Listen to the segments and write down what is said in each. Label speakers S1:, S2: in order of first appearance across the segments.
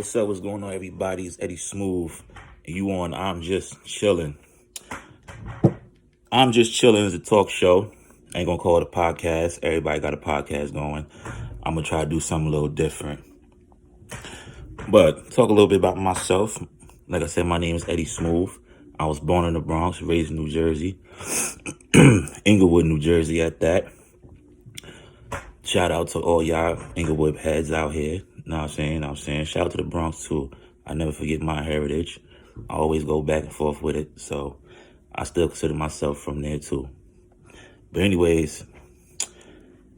S1: what's up? What's going on, everybody? It's Eddie Smooth, and you on I'm Just Chillin. I'm Just Chillin is a talk show. I ain't gonna call it a podcast. Everybody got a podcast going. I'm gonna try to do something a little different. But talk a little bit about myself. Like I said, my name is Eddie Smooth. I was born in the Bronx, raised in New Jersey. Inglewood, New Jersey at that. Shout out to all y'all Inglewood heads out here. Know what I'm saying? Shout out to the Bronx too. I never forget my heritage. I always go back and forth with it. So I still consider myself from there too. But anyways,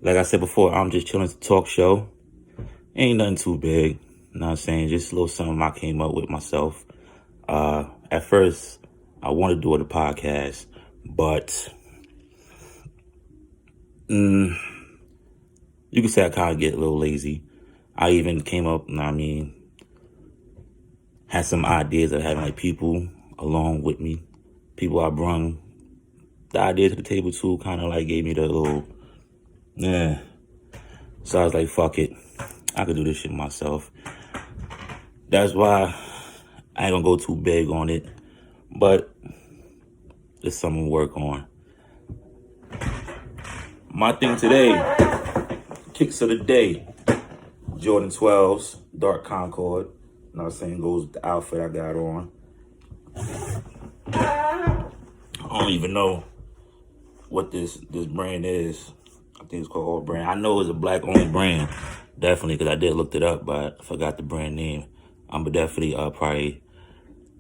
S1: like I said before, I'm Just Chillin' to talk show. Ain't nothing too big. Know what I'm saying? Just a little something I came up with myself. At first, I wanted to do it a podcast, but you could say I kind of get a little lazy. I even came up, had some ideas of having like people along with me. People I brung the idea to the table too, kind of like gave me the little, So I was like, fuck it. I could do this shit myself. That's why I ain't gonna go too big on it, but it's something to work on. My thing today, kicks of the day. Jordan 12s, Dark Concord. You know what I'm saying? Goes with the outfit I got on. I don't even know what this brand is. I think it's called All Brand. I know it's a black-owned brand. Definitely, because I did look it up, but I forgot the brand name. I'm gonna definitely probably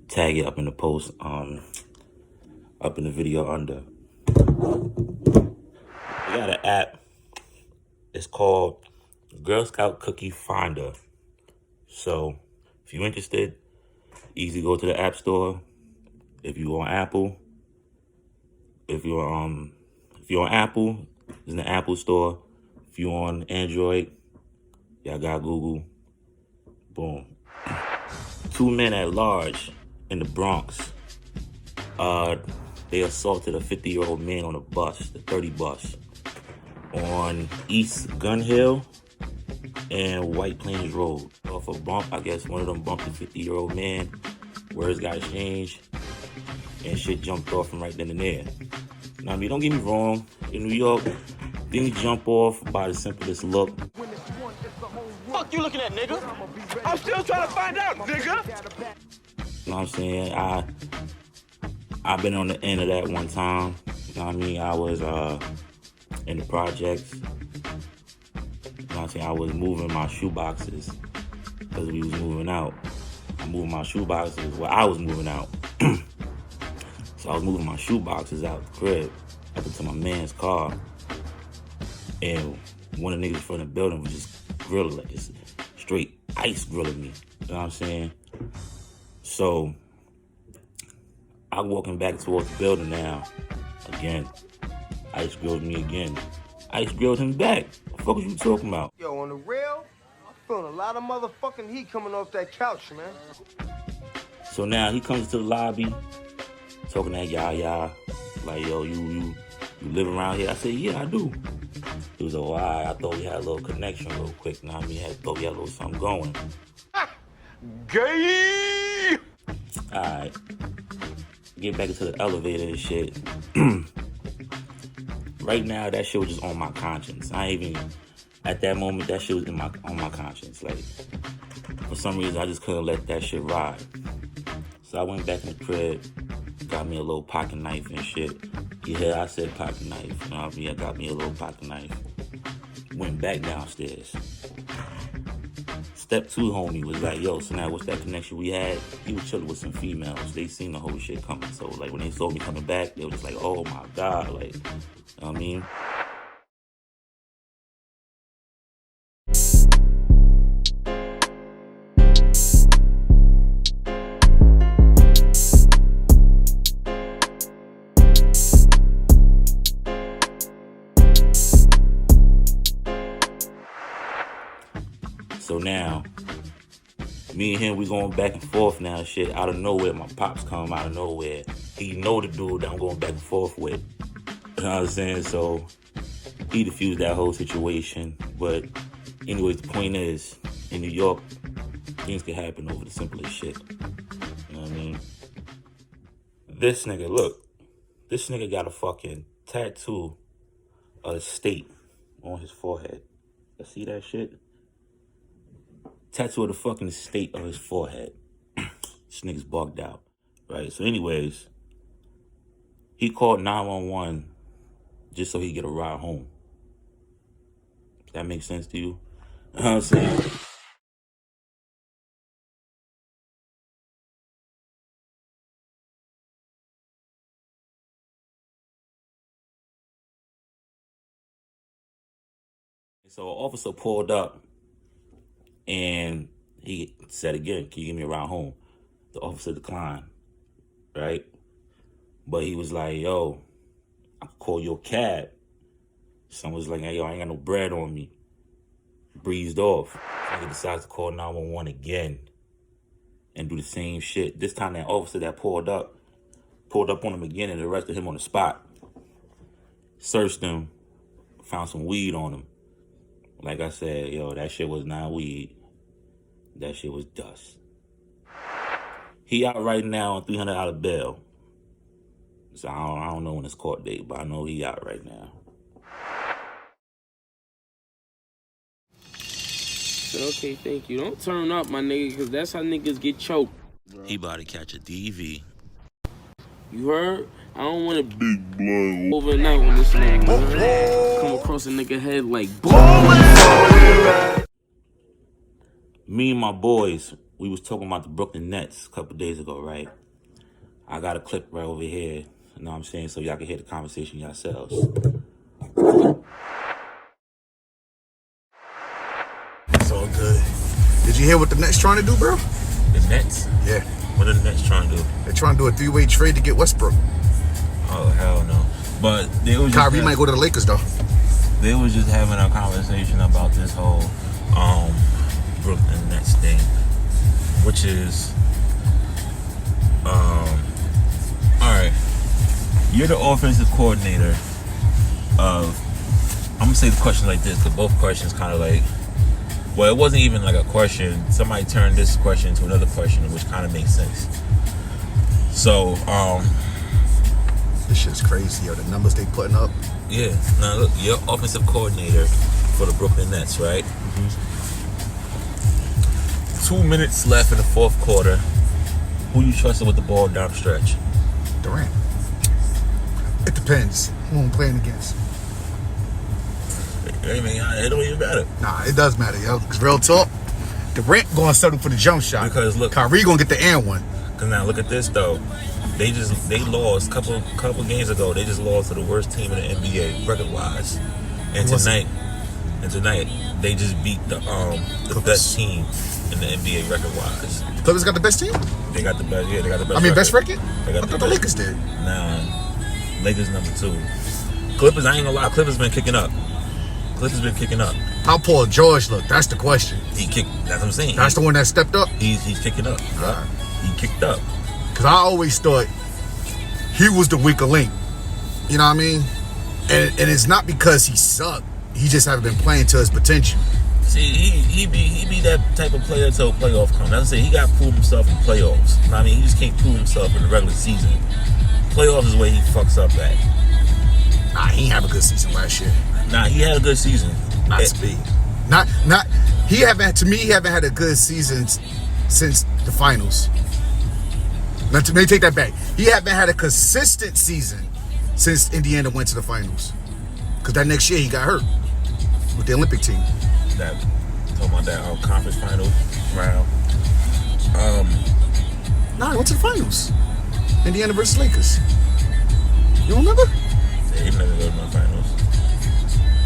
S1: tag it up in the post, up in the video under. We got an app. It's called Girl Scout Cookie Finder. So if you're interested, easy go to the app store. If you're on Apple, it's in the Apple store. If you're on Android, y'all got Google. Boom. 2 men at large in the Bronx. They assaulted a 50-year-old man on a bus, the 30 bus, on East Gun Hill and White Plains Road. Off a bump, I guess one of them bumped the 50-year-old man. Words got exchanged, and shit jumped off from right then and there. Now, don't get me wrong. In New York, things jump off by the simplest look.
S2: Fuck you looking at, nigga? I'm still trying to find out, nigga.
S1: You know what I'm saying? I've been on the end of that one time. You know what I mean? I was in the projects. You know what I'm saying? I was moving my shoe boxes because we was moving out. I moved my shoe boxes while I was moving out. So I was moving my shoe boxes out the crib up into my man's car. And one of the niggas from the building was just grilling, like just straight ice grilling me. You know what I'm saying? So I'm walking back towards the building now. Again, ice grilled me again. Ice grilled him back. What the fuck was you talking about?
S3: Yo, on the real, I'm feeling a lot of motherfucking heat coming off that couch, man.
S1: So now he comes to the lobby, talking that yah, like, yo, you live around here? I said, yeah, I do. He was like, all right, I thought we had a little connection real quick. Now I thought we had a little something going.
S2: Gay!
S1: All right. Get back into the elevator and shit. Right now, that shit was just on my conscience. At that moment, that shit was on my conscience. Like, for some reason, I just couldn't let that shit ride. So I went back in the crib, got me a little pocket knife and shit. Yeah, I said pocket knife. You know what I mean? I got me a little pocket knife. Went back downstairs. Step 2 homie was like, yo, so now what's that connection we had? He was chilling with some females. They seen the whole shit coming. So, like, when they saw me coming back, they were just like, oh, my God. Like, you know what I mean? So now, me and him, we going back and forth now, shit. Out of nowhere, my pops come out of nowhere. He know the dude that I'm going back and forth with. You know what I'm saying? So he diffused that whole situation. But anyways, the point is, in New York, Things can happen over the simplest shit. You know what I mean? This nigga, look. This nigga got a fucking tattoo of the state on his forehead. You see that shit? Tattoo of the fucking state on his forehead. This nigga's bugged out. Right? So anyways, he called 911 just so he get a ride home. Does that make sense to you? You know what I'm saying? So an officer pulled up and he said again, can you give me a ride home? The officer declined, right? But he was like, yo, I could call you a cab. Someone was like, hey, yo, I ain't got no bread on me. Breezed off. So he decides to call 911 again and do the same shit. This time that officer that pulled up on him again and arrested him on the spot. Searched him, found some weed on him. Like I said, yo, that shit was not weed. That shit was dust. He out right now on $300 bail. So I don't know when his court date, but I know he out right now.
S4: Okay, thank you. Don't turn up, my nigga, because that's how niggas get choked. Bro.
S1: He about to catch a DV.
S4: You heard? I don't want to big blow overnight when this nigga come across a nigga head like boom.
S1: Me and my boys, we was talking about the Brooklyn Nets a couple days ago, right? I got a clip right over here. You know what I'm saying? So y'all can hear the conversation yourselves.
S5: It's all good. Did you hear what the Nets trying to do, bro?
S1: The Nets?
S5: Yeah.
S1: What are the Nets trying to do?
S5: They're trying to do a 3-way trade to get Westbrook.
S1: Oh, hell no. But they was
S5: Kyrie might go to the Lakers, though.
S1: They was just having a conversation about this whole Brooklyn Nets thing, which is, all right, you're the offensive coordinator of, I'm going to say the question like this, because both questions kind of like, well, it wasn't even like a question. Somebody turned this question into another question, which kind of makes sense. So,
S5: this shit's crazy, yo. The numbers they putting up.
S1: Yeah. Now, look, you're offensive coordinator for the Brooklyn Nets, right? Mm-hmm. 2 minutes left in the fourth quarter. Who you trusting with the ball down the stretch?
S5: Durant. It depends who I'm playing against.
S1: I mean, it don't even matter.
S5: Nah, it does matter, yo. Because real talk, Durant going to settle for the jump shot.
S1: Because look,
S5: Kyrie going to get the and one.
S1: Because now look at this though. They lost a couple games ago. They just lost to the worst team in the NBA record wise. And tonight they just beat the best team in the NBA record wise.
S5: Clippers got the best team?
S1: They got the best. Yeah, they got the best.
S5: I mean, best record?
S1: They got
S5: I thought the Lakers did.
S1: Nah, Lakers number 2. Clippers, I ain't gonna lie. Clippers been kicking up. How Paul George look? That's the question. He kicked. That's what I'm saying.
S5: That's the one that stepped up.
S1: He's kicking up. Right. He kicked up.
S5: Cause I always thought he was the weaker link. You know what I mean? And it's not because he sucked. He just haven't been playing to his potential.
S1: See, he be that type of player till playoff come. That's what I'm saying. He got to prove himself in playoffs. You know what I mean? He just can't prove himself in the regular season. Playoffs is where he fucks up at.
S5: Nah, he ain't have a good season last year.
S1: Nah, he had a good season.
S5: Not speed. Not. He haven't had a good season since the finals. Let me take that back. He haven't had a consistent season since Indiana went to the finals. Because that next year he got hurt with the Olympic team.
S1: Talking about that conference final round.
S5: Nah, he went to the finals. Indiana versus Lakers. You don't remember?
S1: Yeah, he never go to no finals.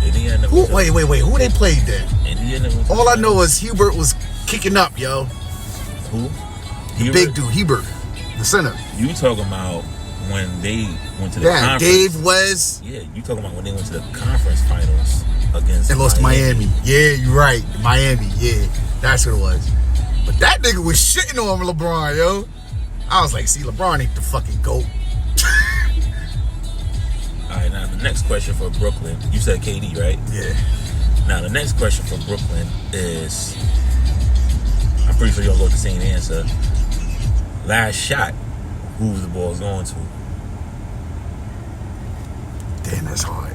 S1: Indiana.
S5: Wait. Who they played then?
S1: Indiana.
S5: All I know is Hubert was kicking up, yo.
S1: Who?
S5: The big dude, Hubert, the center.
S1: You talking about when they went to the conference?
S5: Dave West.
S1: Yeah, you talking about when they went to the conference finals against
S5: and lost to Miami. Yeah, you're right. Miami, yeah. That's what it was. But that nigga was shitting on LeBron, yo. I was like, see, LeBron ain't the fucking GOAT.
S1: All right, now the next question for Brooklyn. You said KD, right?
S5: Yeah.
S1: Now the next question for Brooklyn is, I'm pretty sure you're gonna go with the same answer. Last shot, who the ball's going to?
S5: Damn, that's hard.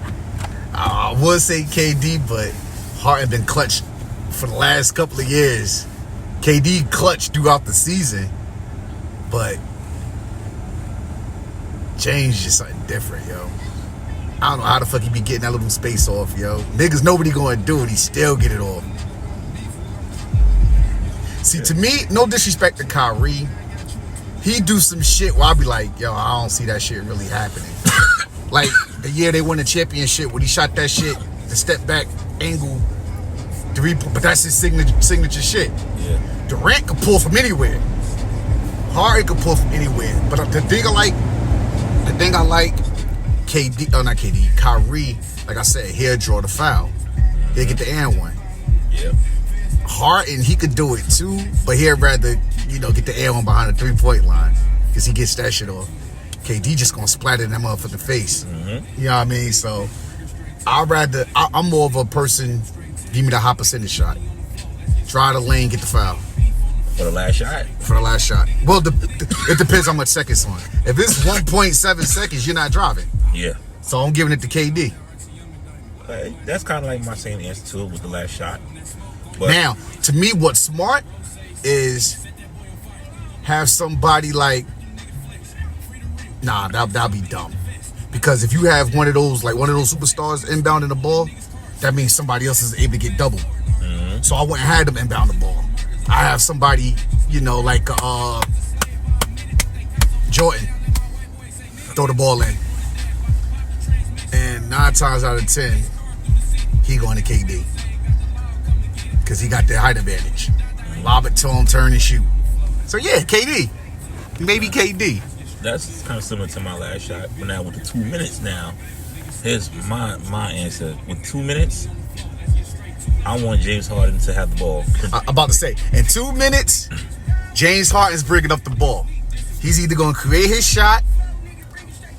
S5: I would say KD, but Harden been clutch for the last couple of years. KD clutched throughout the season, but James just something different, yo. I don't know how the fuck he be getting that little space off, yo. Niggas, nobody gonna do it. He still get it off. See, to me, no disrespect to Kyrie, he do some shit where I be like, yo, I don't see that shit really happening. Like the year they won the championship when he shot that shit, the step back angle, but that's his signature shit.
S1: Yeah.
S5: Durant could pull from anywhere. Harden could pull from anywhere. But the thing I like, Kyrie, like I said, he'll draw the foul. He'll get the and one.
S1: Yeah.
S5: Harden, he could do it too, but he'd rather, get the and one behind the 3-point line because he gets that shit off. KD just gonna splatter in that motherfucking face.
S1: Mm-hmm.
S5: You know what I mean? So I'm more of a person, give me the high percentage shot. Drive the lane, get the foul.
S1: For the last shot?
S5: For the last shot. Well, it depends how much seconds on. If it's 1.7 seconds, you're not driving.
S1: Yeah.
S5: So I'm giving it to KD.
S1: That's kind of like my same answer to it with the last shot. But
S5: now, to me, what's smart is have somebody like, that'll be dumb. Because if you have one of those superstars inbounding the ball, that means somebody else is able to get double.
S1: Mm-hmm.
S5: So I wouldn't have them inbound the ball. I have somebody, like Jordan, throw the ball in. And 9 times out of 10, he going to KD. Because he got that height advantage. Lob it to him, turn and shoot. So yeah, KD. Maybe KD.
S1: That's kind of similar to my last shot. But now with the 2 minutes now, here's my answer. With 2 minutes, I want James Harden to have the ball.
S5: I'm about to say, in 2 minutes, James Harden's bringing up the ball. He's either going to create his shot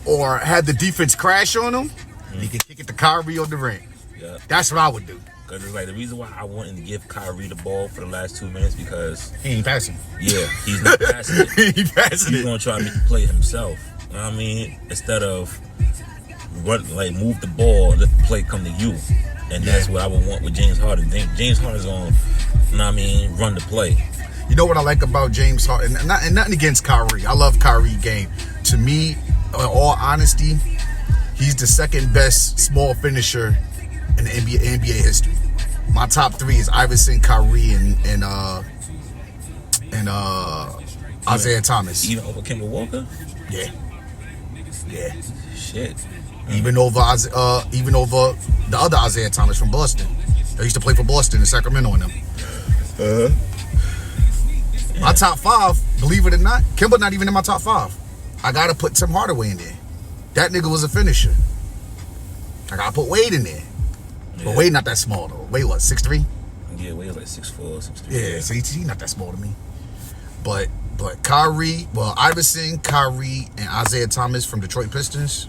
S5: or have the defense crash on him. And he can kick it to Kyrie or Durant.
S1: Yeah.
S5: That's what I would do.
S1: Because it's like the reason why I wanted to give Kyrie the ball for the last 2 minutes because
S5: he ain't passing.
S1: Yeah, he's not passing it.
S5: He ain't passing
S1: He's going to try to make the play himself. You know what I mean? Instead of move the ball, let the play come to you. And that's what I would want with James Harden. James Harden's going to, run the play.
S5: You know what I like about James Harden? And nothing against Kyrie. I love Kyrie game. To me, in all honesty, he's the second best small finisher in the NBA history. My top 3 is Iverson, Kyrie, and Isaiah Thomas.
S1: Even over Kemba Walker?
S5: Yeah.
S1: Shit.
S5: Even over the other Isaiah Thomas from Boston. They used to play for Boston and Sacramento and them.
S1: Yeah.
S5: My top 5, believe it or not, Kemba not even in my top 5. I gotta put Tim Hardaway in there. That nigga was a finisher. I gotta put Wade in there.
S1: Yeah.
S5: But Wade not that small though. Wade what, 6'3"?
S1: Yeah, Wade's like 6'4", 6'3".
S5: Yeah, so he's not that small to me. But Kyrie, Iverson, Kyrie, and Isaiah Thomas from Detroit Pistons,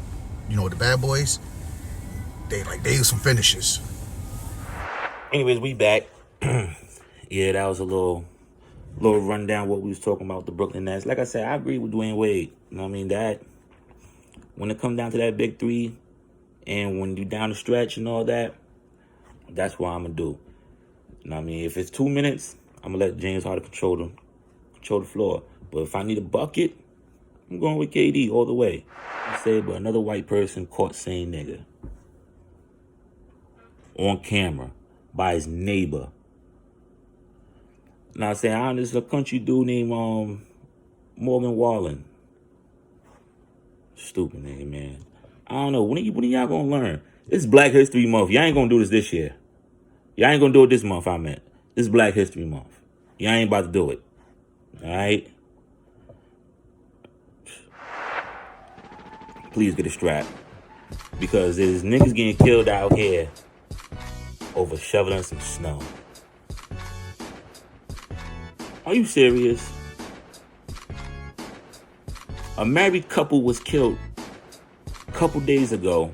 S5: the bad boys, they was some finishers.
S1: Anyways, we back. Yeah, that was a little rundown what we was talking about the Brooklyn Nets. Like I said, I agree with Dwayne Wade. You know what I mean? That when it comes down to that big 3, and when you down the stretch and all that, that's what I'm gonna do. You know what I mean? If it's 2 minutes, I'm gonna let James Harden control the floor. But if I need a bucket, I'm going with KD all the way. I say, but another white person caught saying nigga on camera by his neighbor. Now I say, there's a country dude named Morgan Wallen. Stupid nigga, man. I don't know. When are y'all gonna learn? It's Black History Month. Y'all ain't gonna do this year. Y'all ain't gonna do it this month, I meant. This is Black History Month. Y'all ain't about to do it. Alright? Please get a strap. Because there's niggas getting killed out here over shoveling some snow. Are you serious? A married couple was killed a couple days ago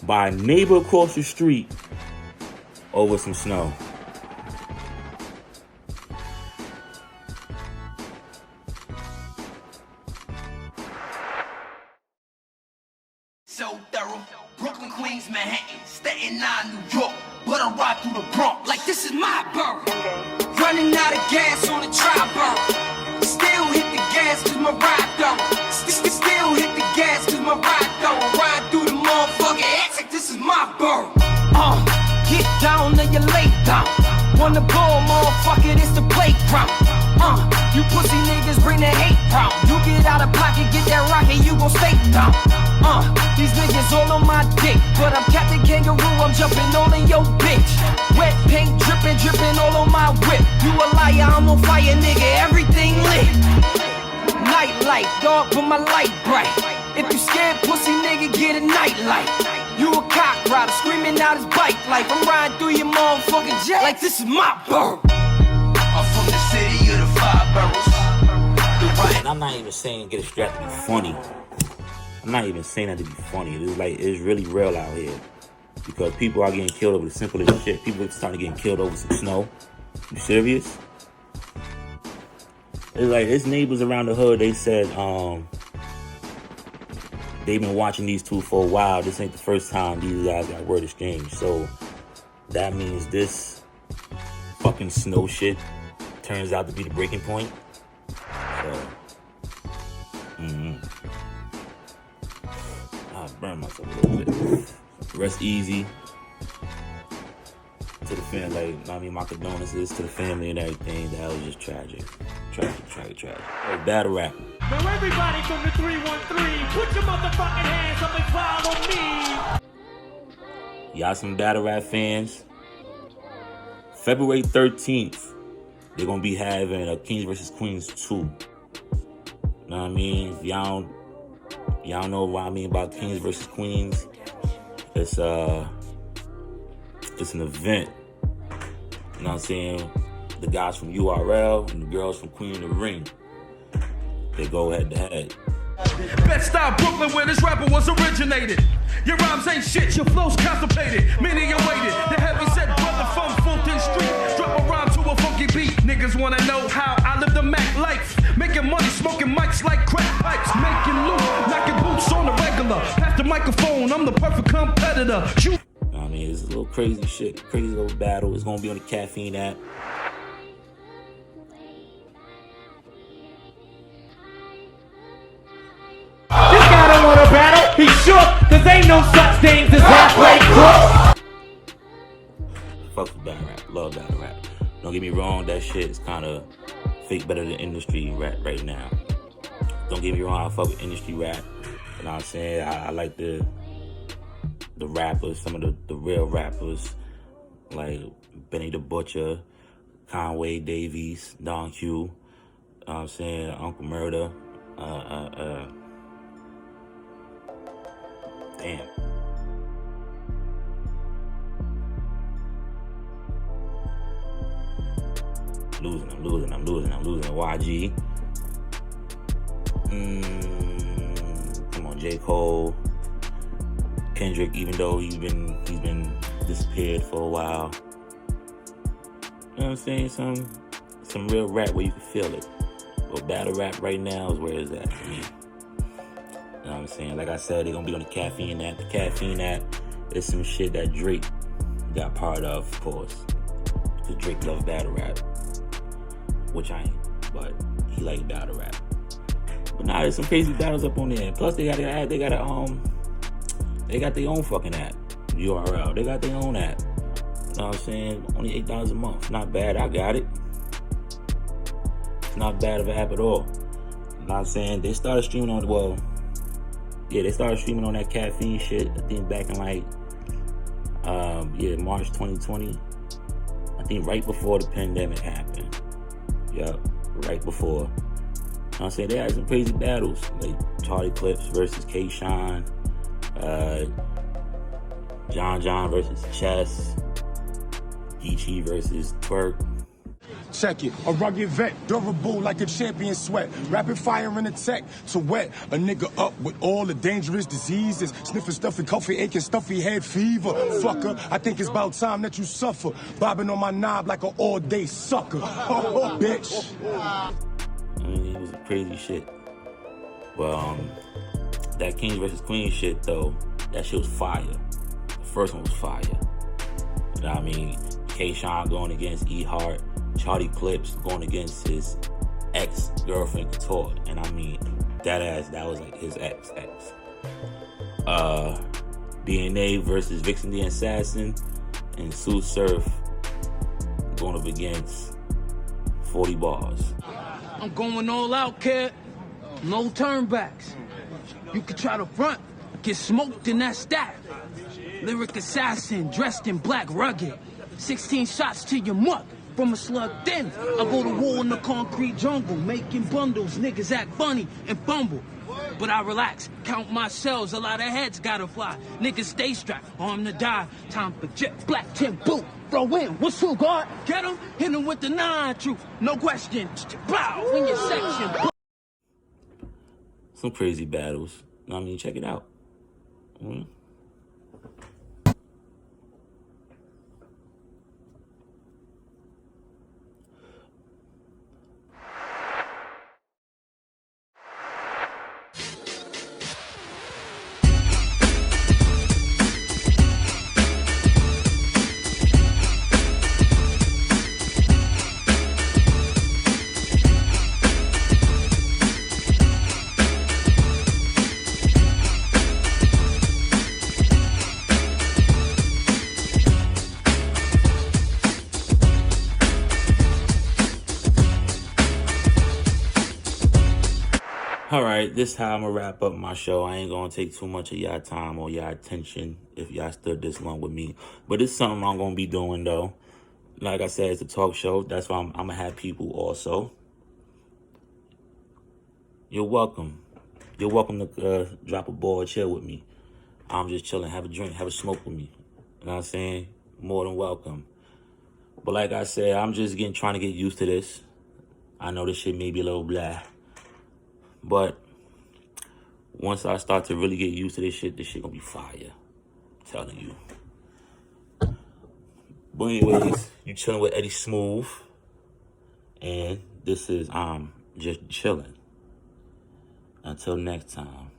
S1: by a neighbor across the street over some snow.
S6: this is my borough. Running out of gas on the tri-borough. Still hit the gas cause my ride though. Still hit the gas cause my ride though. Ride through the motherfucking exit, this is my borough. Get down or you lay down. Wanna ball, motherfucker, this the playground. You pussy niggas bring that hate round. You get out of pocket, get that rocket, you gon' stay down. These niggas all on my dick, but I'm Captain Kangaroo, I'm jumping all in your bitch. Wet paint dripping all on my whip. You a liar, I'm on fire, nigga, everything lit. Night light, dog, put my light bright. If you scared, pussy nigga, get a night light. You a cock rider, screaming out his bike life. I'm riding through your motherfucking jet like this is my borough. I'm from the city of the 5 boroughs.
S1: And I'm not even saying get a strap to be funny. I'm not even saying that to be funny. It's really real out here. Because people are getting killed over the simplest shit. People are starting getting killed over some snow. You serious? It's like his neighbors around the hood, they said, they've been watching these two for a while. This ain't the first time these guys got word exchanged. So that means this fucking snow shit turns out to be the breaking point. So, I burn myself a little bit. Rest easy to the family. Like, I mean, my condolences to the family and everything. That was just tragic. Tragic. Oh, battle rap.
S2: Now everybody from the 313, put your motherfucking hands up and follow me.
S1: Y'all some battle rap fans? February 13th, they're gonna be having a Kings vs. Queens 2. Know what I mean? Y'all know what I mean about Kings vs. Queens. It's an event. You know what I'm saying? The guys from URL and the girls from Queen of the Ring. They go head to head.
S7: Bed-Stuy, Brooklyn, where this rapper was originated. Your rhymes ain't shit, your flow's constipated. Many awaited. The heavy-set brother from Fulton Street. Drop a rhyme to a funky beat. Niggas wanna know how I live the Mac life. Making money, smoking mics like crack pipes. Making loot, knocking boots on the regular. Pass the microphone, I'm the perfect competitor. Shoot.
S1: I mean, it's a little crazy shit. Crazy little battle. It's gonna be on the Caffeine app.
S2: This guy don't want to battle. He's shook. Cause ain't no such things as halfway crooks.
S1: Fuck with battle rap. Love battle rap. Don't get me wrong. That shit is kind of fake better than industry rap right now. Don't get me wrong. I fuck with industry rap. You know what I'm saying? I like the rappers, some of the real rappers, like Benny the Butcher, Conway Davies, Don Q, you know what I'm saying, Uncle Murder, damn. I'm losing. YG. Come on, J. Cole. Kendrick, even though he's been disappeared for a while. You know what I'm saying? Some real rap where you can feel it. But battle rap right now is where it's at for me. You know what I'm saying? Like I said, they're gonna be on the Caffeine app. The Caffeine app is some shit that Drake got part of course. Because Drake loves battle rap. Which I ain't, but he like battle rap. But now there's some crazy battles up on there. Plus they got their own fucking app. URL. They got their own app. You know what I'm saying? Only $8 a month. Not bad. I got it. It's not bad of an app at all. You know what I'm saying? They started streaming on, they started streaming on that Caffeine shit, I think back in March 2020. I think right before the pandemic happened. Yup, right before. You know what I'm saying? They had some crazy battles, like Charlie Clips versus K-Shine, John versus Chess, Geechee versus Twerk.
S8: Check it, a rugged vet, durable like a champion sweat. Rapid fire in attack to wet a nigga up with all the dangerous diseases. Sniffing, stuffy, coffee, aching, stuffy head fever. Fucker, I think it's about time that you suffer. Bobbing on my knob like an all-day sucker. Bitch.
S1: I mean, it was crazy shit. But that Kings vs. Queens shit though, that shit was fire. The first one was fire. You know what I mean? K-Shine going against E Hart, Charlie Clips going against his ex-girlfriend Couture, and I mean that was like his ex. DNA versus Vixen the Assassin, and Sue Surf going up against 40 Bars.
S6: I'm going all out, kid. No turnbacks. You can try to front, get smoked, and that's that. Lyric assassin, dressed in black rugged. 16 shots to your muck. From a slug thin, I go to war in the concrete jungle, making bundles, niggas act funny and fumble. But I relax, count my shells, a lot of heads gotta fly. Niggas stay strapped, armed to die. Time for jet black Tim boot. Throw in, what's true, guard? Get him, hit him with the 9 truth. No question, bow in your section.
S1: Some crazy battles. I mean, check it out. All right, this time I'm going to wrap up my show. I ain't going to take too much of y'all time or y'all attention if y'all stood this long with me. But it's something I'm going to be doing, though. Like I said, it's a talk show. That's why I'm going to have people also. You're welcome. You're welcome to drop a ball or chill with me. I'm just chilling, have a drink, have a smoke with me. You know what I'm saying? More than welcome. But like I said, I'm just trying to get used to this. I know this shit may be a little blah. But once I start to really get used to this shit gonna be fire. I'm telling you. But anyways, you chilling with Eddie Smooth. And this is just chilling. Until next time.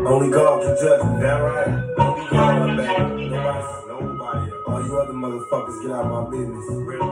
S9: Only God can judge me, that right? Only God, baby. Nobody. All you other motherfuckers get out of my business. Really?